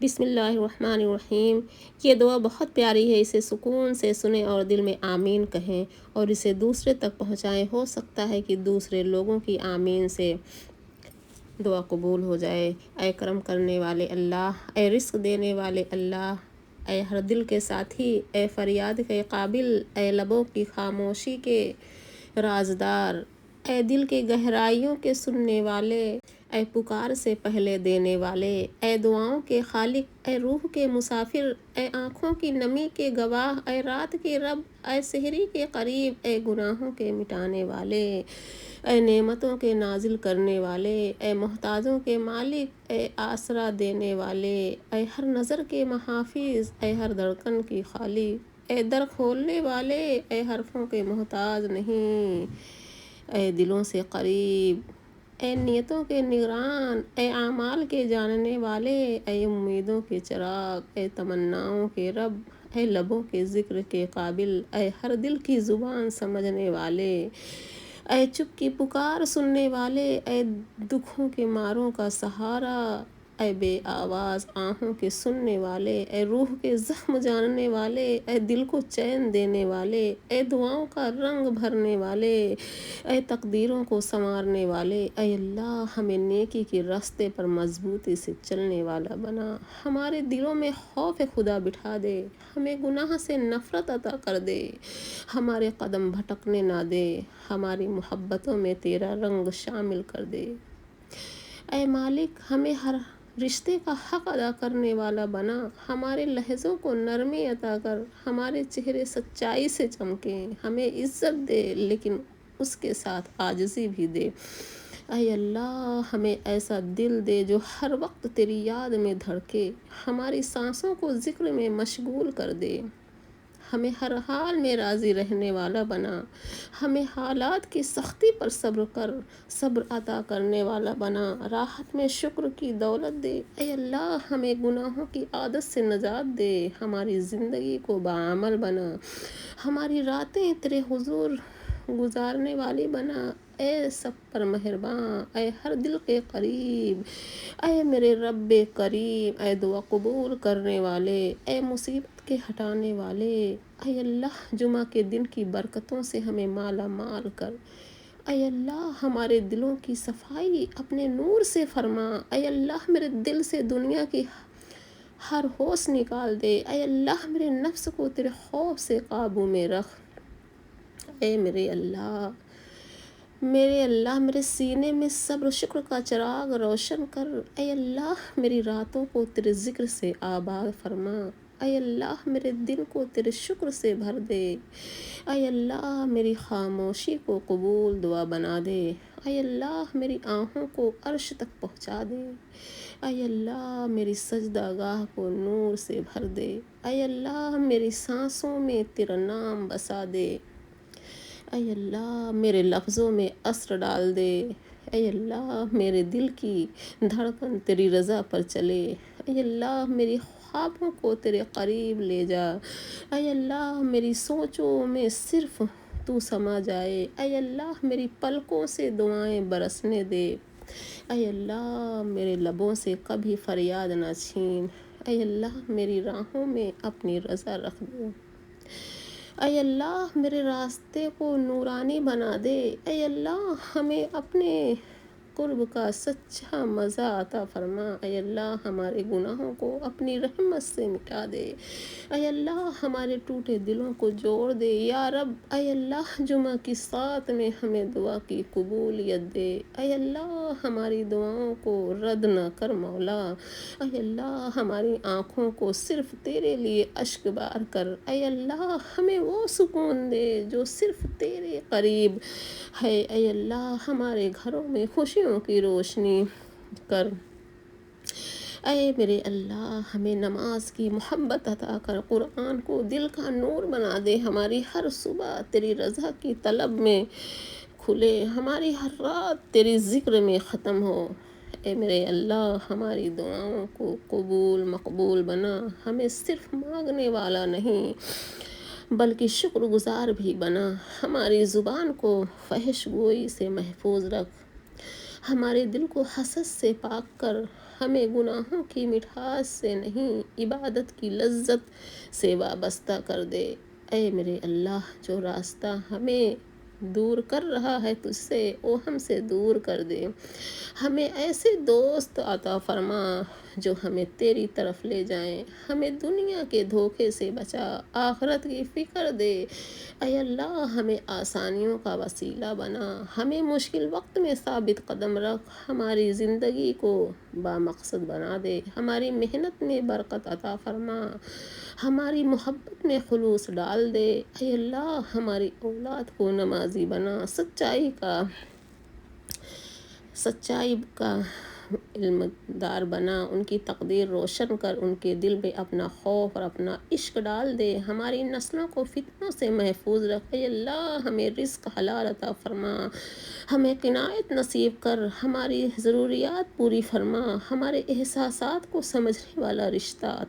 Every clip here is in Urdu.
بسم اللہ الرحمن الرحیم۔ یہ دعا بہت پیاری ہے، اسے سکون سے سنیں اور دل میں آمین کہیں اور اسے دوسرے تک پہنچائیں۔ ہو سکتا ہے کہ دوسرے لوگوں کی آمین سے دعا قبول ہو جائے۔ اے کرم کرنے والے اللہ، اے رزق دینے والے اللہ، اے ہر دل کے ساتھی، اے فریاد کے قابل، اے لبوں کی خاموشی کے رازدار، اے دل کے گہرائیوں کے سننے والے، اے پکار سے پہلے دینے والے، اے دعاؤں کے خالق، اے روح کے مسافر، اے آنکھوں کی نمی کے گواہ، اے رات کے رب، اے سحری کے قریب، اے گناہوں کے مٹانے والے، اے نعمتوں کے نازل کرنے والے، اے محتاجوں کے مالک، اے آسرا دینے والے، اے ہر نظر کے محافظ، اے ہر دھڑکن کی خالق، اے در کھولنے والے، اے حرفوں کے محتاج نہیں، اے دلوں سے قریب، اے نیتوں کے نگران، اے اعمال کے جاننے والے، اے امیدوں کے چراغ، اے تمناؤں کے رب، اے لبوں کے ذکر کے قابل، اے ہر دل کی زبان سمجھنے والے، اے چپ کی پکار سننے والے، اے دکھوں کے ماروں کا سہارا، اے بے آواز آہوں کے سننے والے، اے روح کے زخم جاننے والے، اے دل کو چین دینے والے، اے دعاؤں کا رنگ بھرنے والے، اے تقدیروں کو سنوارنے والے، اے اللہ ہمیں نیکی کے راستے پر مضبوطی سے چلنے والا بنا، ہمارے دلوں میں خوف خدا بٹھا دے، ہمیں گناہ سے نفرت عطا کر دے، ہمارے قدم بھٹکنے نہ دے، ہماری محبتوں میں تیرا رنگ شامل کر دے۔ اے مالک ہمیں ہر رشتے کا حق ادا کرنے والا بنا، ہمارے لہجوں کو نرمی عطا کر، ہمارے چہرے سچائی سے چمکیں، ہمیں عزت دے لیکن اس کے ساتھ عاجزی بھی دے۔ اے اللہ ہمیں ایسا دل دے جو ہر وقت تیری یاد میں دھڑکے، ہماری سانسوں کو ذکر میں مشغول کر دے، ہمیں ہر حال میں راضی رہنے والا بنا، ہمیں حالات کی سختی پر صبر عطا کرنے والا بنا، راحت میں شکر کی دولت دے۔ اے اللہ ہمیں گناہوں کی عادت سے نجات دے، ہماری زندگی کو بعمل بنا، ہماری راتیں تیرے حضور گزارنے والی بنا۔ اے سب پر مہرباں، اے ہر دل کے قریب، اے میرے رب کریم، اے دعا قبول کرنے والے، اے مصیبت کے ہٹانے والے، اے اللہ جمعہ کے دن کی برکتوں سے ہمیں مالا مال کر۔ اے اللہ ہمارے دلوں کی صفائی اپنے نور سے فرما، اے اللہ میرے دل سے دنیا کی ہر ہوس نکال دے، اے اللہ میرے نفس کو تیرے خوف سے قابو میں رکھ۔ اے میرے اللہ میرے سینے میں صبر و شکر کا چراغ روشن کر، اے اللہ میری راتوں کو تیرے ذکر سے آباد فرما، اے اللہ میرے دل کو تیرے شکر سے بھر دے، اے اللہ میری خاموشی کو قبول دعا بنا دے، اے اللہ میری آنکھوں کو عرش تک پہنچا دے، اے اللہ میری سجدہ گاہ کو نور سے بھر دے، اے اللہ میری سانسوں میں تیرا نام بسا دے، اے اللہ میرے لفظوں میں عطر ڈال دے، اے اللہ میرے دل کی دھڑکن تیری رضا پر چلے، اے اللہ میری خوابوں کو تیرے قریب لے جا، اے اللہ میری سوچوں میں صرف تو سما جائے، اے اللہ میری پلکوں سے دعائیں برسنے دے، اے اللہ میرے لبوں سے کبھی فریاد نہ چھین، اے اللہ میری راہوں میں اپنی رضا رکھ دے، اے اللہ میرے راستے کو نورانی بنا دے، اے اللہ ہمیں اپنے قرب کا سچا مزہ عطا فرما، اے اللہ ہمارے گناہوں کو اپنی رحمت سے مٹا دے، اے اللہ ہمارے ٹوٹے دلوں کو جوڑ دے، یا رب اے اللہ جمعہ کی سات میں ہمیں دعا کی قبولیت دے، اے اللہ ہماری دعاؤں کو رد نہ کر مولا، اے اللہ ہماری آنکھوں کو صرف تیرے لیے اشک بار کر، اے اللہ ہمیں وہ سکون دے جو صرف تیرے قریب ہے، اے اللہ ہمارے گھروں میں خوشیوں کی روشنی کر، اے میرے اللہ ہمیں نماز کی محبت عطا کر، قرآن کو دل کا نور بنا دے، ہماری ہر صبح تیری رضا کی طلب میں کھلے، ہماری ہر رات تیری ذکر میں ختم ہو، اے میرے اللہ ہماری دعاؤں کو قبول مقبول بنا، ہمیں صرف مانگنے والا نہیں بلکہ شکر گزار بھی بنا، ہماری زبان کو فحش گوئی سے محفوظ رکھ، ہمارے دل کو حسد سے پاک کر ہمیں گناہوں کی مٹھاس سے نہیں عبادت کی لذت سے وابستہ کر دے۔ اے میرے اللہ، جو راستہ ہمیں دور کر رہا ہے تجھ سے وہ ہم سے دور کر دے۔ ہمیں ایسے دوست عطا فرما جو ہمیں تیری طرف لے جائیں۔ ہمیں دنیا کے دھوکے سے بچا، آخرت کی فکر دے۔ اے اللہ، ہمیں آسانیوں کا وسیلہ بنا، ہمیں مشکل وقت میں ثابت قدم رکھ، ہماری زندگی کو بامقصد بنا دے، ہماری محنت میں برکت عطا فرما، ہماری محبت میں خلوص ڈال دے۔ اے اللہ، ہماری اولاد کو نمازی بنا، سچائی کا علم دار بنا، ان کی تقدیر روشن کر، ان کے دل میں اپنا خوف اور اپنا عشق ڈال دے، ہماری نسلوں کو فتنوں سے محفوظ رکھ۔ اے اللہ، ہمیں رزق حلال عطا فرما، ہمیں قناعت نصیب کر، ہماری ضروریات پوری فرما، ہمارے احساسات کو سمجھنے والا رشتہ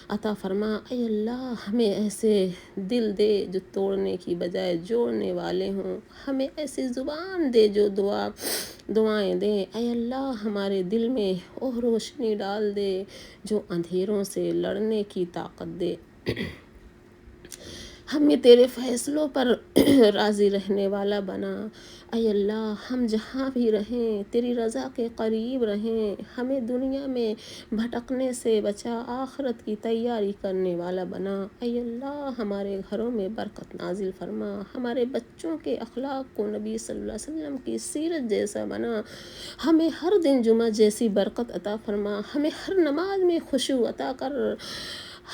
عطا فرما۔ اے اللہ، ہمیں ایسے دل دے جو توڑنے کی بجائے جوڑنے والے ہوں، ہمیں ایسی زبان دے جو دعائیں دے۔ اے اللہ، ہمارے دل میں وہ روشنی ڈال دے جو اندھیروں سے لڑنے کی طاقت دے۔ ہمیں تیرے فیصلوں پر راضی رہنے والا بنا۔ اے اللہ، ہم جہاں بھی رہیں تیری رضا کے قریب رہیں، ہمیں دنیا میں بھٹکنے سے بچا، آخرت کی تیاری کرنے والا بنا۔ اے اللہ، ہمارے گھروں میں برکت نازل فرما، ہمارے بچوں کے اخلاق کو نبی صلی اللہ علیہ وسلم کی سیرت جیسا بنا، ہمیں ہر دن جمعہ جیسی برکت عطا فرما، ہمیں ہر نماز میں خشوع عطا کر،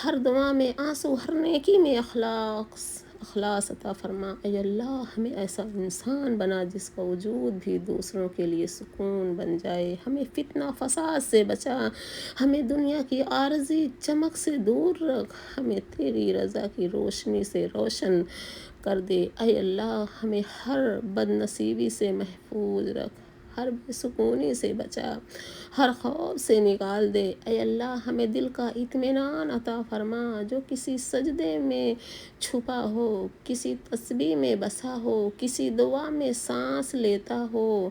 ہر دعا میں آنسو، ہر نیکی میں اخلاص عطا فرما۔ اے اللہ، ہمیں ایسا انسان بنا جس کا وجود بھی دوسروں کے لیے سکون بن جائے، ہمیں فتنہ فساد سے بچا، ہمیں دنیا کی عارضی چمک سے دور رکھ، ہمیں تیری رضا کی روشنی سے روشن کر دے۔ اے اللہ، ہمیں ہر بد نصیبی سے محفوظ رکھ، ہر بے سکونی سے بچا، ہر خوف سے نکال دے۔ اے اللہ، ہمیں دل کا اطمینان عطا فرما جو کسی سجدے میں چھپا ہو، کسی تسبیح میں بسا ہو، کسی دعا میں سانس لیتا ہو،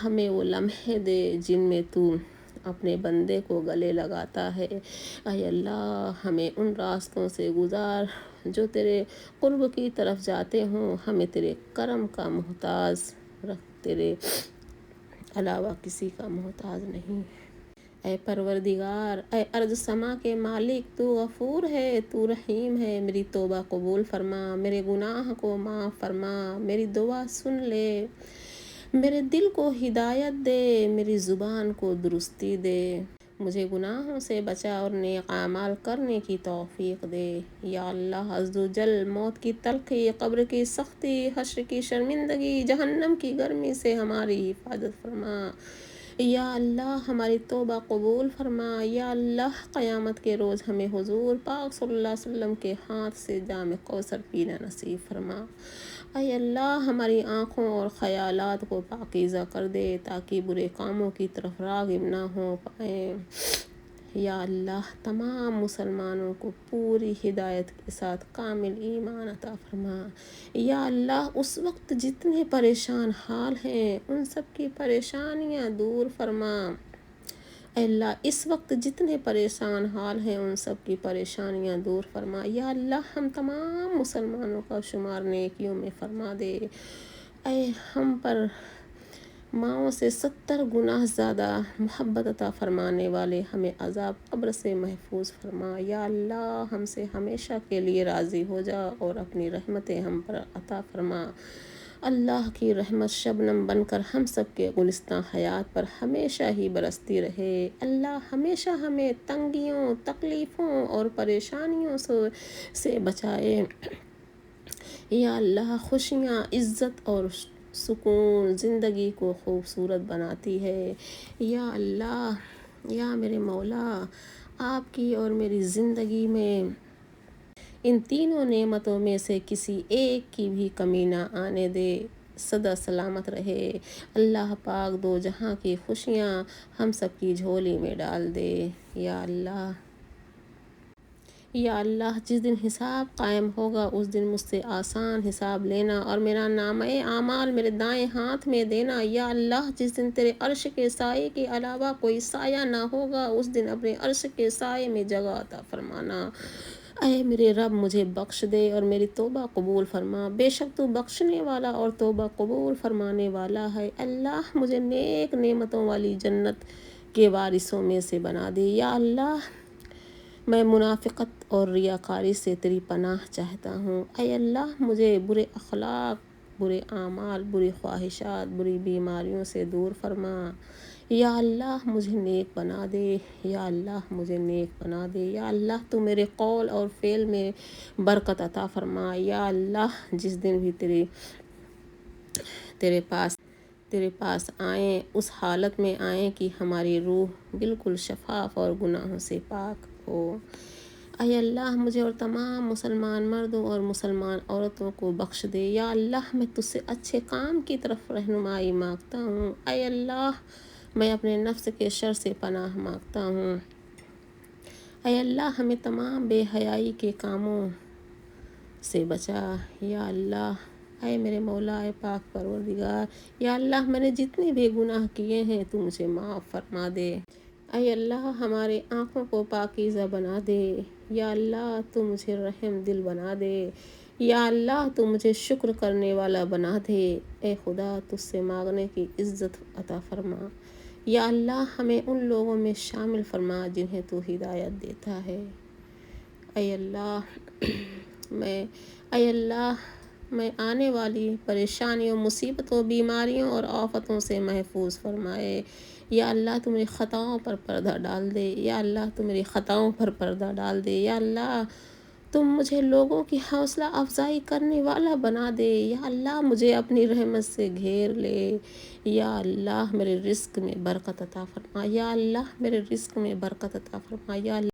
ہمیں وہ لمحے دے جن میں تو اپنے بندے کو گلے لگاتا ہے۔ اے اللہ، ہمیں ان راستوں سے گزار جو تیرے قرب کی طرف جاتے ہوں، ہمیں تیرے کرم کا محتاج رکھ، تیرے علاوہ کسی کا محتاج نہیں۔ اے پروردگار، اے ارض سما کے مالک، تو غفور ہے، تو رحیم ہے، میری توبہ قبول فرما، میرے گناہ کو معاف فرما، میری دعا سن لے، میرے دل کو ہدایت دے، میری زبان کو درستی دے، مجھے گناہوں سے بچا اور نیک اعمال کرنے کی توفیق دے۔ یا اللہ عز و جل، موت کی تلخی، قبر کی سختی، حشر کی شرمندگی، جہنم کی گرمی سے ہماری حفاظت فرما۔ یا اللہ، ہماری توبہ قبول فرما۔ یا اللہ، قیامت کے روز ہمیں حضور پاک صلی اللہ علیہ وسلم کے ہاتھ سے جام کوثر پینا نصیب فرما۔ اے اللہ، ہماری آنکھوں اور خیالات کو پاکیزہ کر دے تاکہ برے کاموں کی طرف راغب نہ ہو پائیں۔ یا اللہ، تمام مسلمانوں کو پوری ہدایت کے ساتھ کامل ایمان عطا فرما۔ یا اللہ، اس وقت جتنے پریشان حال ہیں ان سب کی پریشانیاں دور فرما۔ اے اللہ، اس وقت جتنے پریشان حال ہیں ان سب کی پریشانیاں دور فرما۔ یا اللہ، ہم تمام مسلمانوں کا شمار نیکیوں میں فرما دے۔ اے ہم پر ماؤں سے 70 گنا زیادہ محبت عطا فرمانے والے، ہمیں عذاب قبر سے محفوظ فرما۔ یا اللہ، ہم سے ہمیشہ کے لیے راضی ہو جا اور اپنی رحمتیں ہم پر عطا فرما۔ اللہ کی رحمت شبنم بن کر ہم سب کے گلستاں حیات پر ہمیشہ ہی برستی رہے۔ اللہ ہمیشہ ہمیں تنگیوں، تکلیفوں اور پریشانیوں سے بچائے۔ یا اللہ، خوشیاں، عزت اور سکون زندگی کو خوبصورت بناتی ہے۔ یا اللہ، یا میرے مولا، آپ کی اور میری زندگی میں ان تینوں نعمتوں میں سے کسی ایک کی بھی کمی نہ آنے دے، سدا سلامت رہے۔ اللہ پاک دو جہاں کی خوشیاں ہم سب کی جھولی میں ڈال دے۔ یا اللہ، یا اللہ جس دن حساب قائم ہوگا اس دن مجھ سے آسان حساب لینا اور میرا نامہ اعمال میرے دائیں ہاتھ میں دینا۔ یا اللہ جس دن تیرے عرش کے سائے کے علاوہ کوئی سایہ نہ ہوگا اس دن اپنے عرش کے سائے میں جگہ عطا فرمانا۔ اے میرے رب مجھے بخش دے اور میری توبہ قبول فرما، بے شک تو بخشنے والا اور توبہ قبول فرمانے والا ہے۔ اللہ مجھے نیک نعمتوں والی جنت کے وارثوں میں سے بنا دے۔ یا اللہ میں منافقت اور ریاکاری سے تیری پناہ چاہتا ہوں۔ اے اللہ مجھے برے اخلاق، برے اعمال، بری خواہشات، بری بیماریوں سے دور فرما۔ یا اللہ مجھے نیک بنا دے۔ یا اللہ مجھے نیک بنا دے۔ یا اللہ تو میرے قول اور فعل میں برکت عطا فرما۔ یا اللہ جس دن بھی تیرے پاس آئیں اس حالت میں آئیں کہ ہماری روح بالکل شفاف اور گناہوں سے پاک ہو۔ اے اللہ مجھے اور تمام مسلمان مردوں اور مسلمان عورتوں کو بخش دے۔ یا اللہ میں تجھ سے اچھے کام کی طرف رہنمائی مانگتا ہوں۔ اے اللہ میں اپنے نفس کے شر سے پناہ مانگتا ہوں۔ اے اللہ ہمیں تمام بے حیائی کے کاموں سے بچا۔ یا اللہ اے میرے مولا، اے پاک پروردگار، یا اللہ میں نے جتنے بھی گناہ کیے ہیں تو مجھے معاف فرما دے۔ اے اللہ ہمارے آنکھوں کو پاکیزہ بنا دے۔ یا اللہ تو مجھے رحم دل بنا دے۔ یا اللہ تو مجھے شکر کرنے والا بنا دے۔ اے خدا تجھ سے مانگنے کی عزت عطا فرما۔ یا اللہ ہمیں ان لوگوں میں شامل فرما جنہیں تو ہدایت دیتا ہے۔ اے اللہ میں آنے والی پریشانیوں، مصیبتوں، بیماریوں اور آفتوں سے محفوظ فرمائے۔ یا اللہ تو میری خطاؤں پر پردہ ڈال دے۔ یا اللہ تو میری خطاؤں پر پردہ ڈال دے۔ یا اللہ تم مجھے لوگوں کی حوصلہ افزائی کرنے والا بنا دے۔ یا اللہ مجھے اپنی رحمت سے گھیر لے۔ یا اللہ میرے رزق میں برکت عطا فرما۔ یا اللہ میرے رزق میں برکت عطا فرما۔ یا اللہ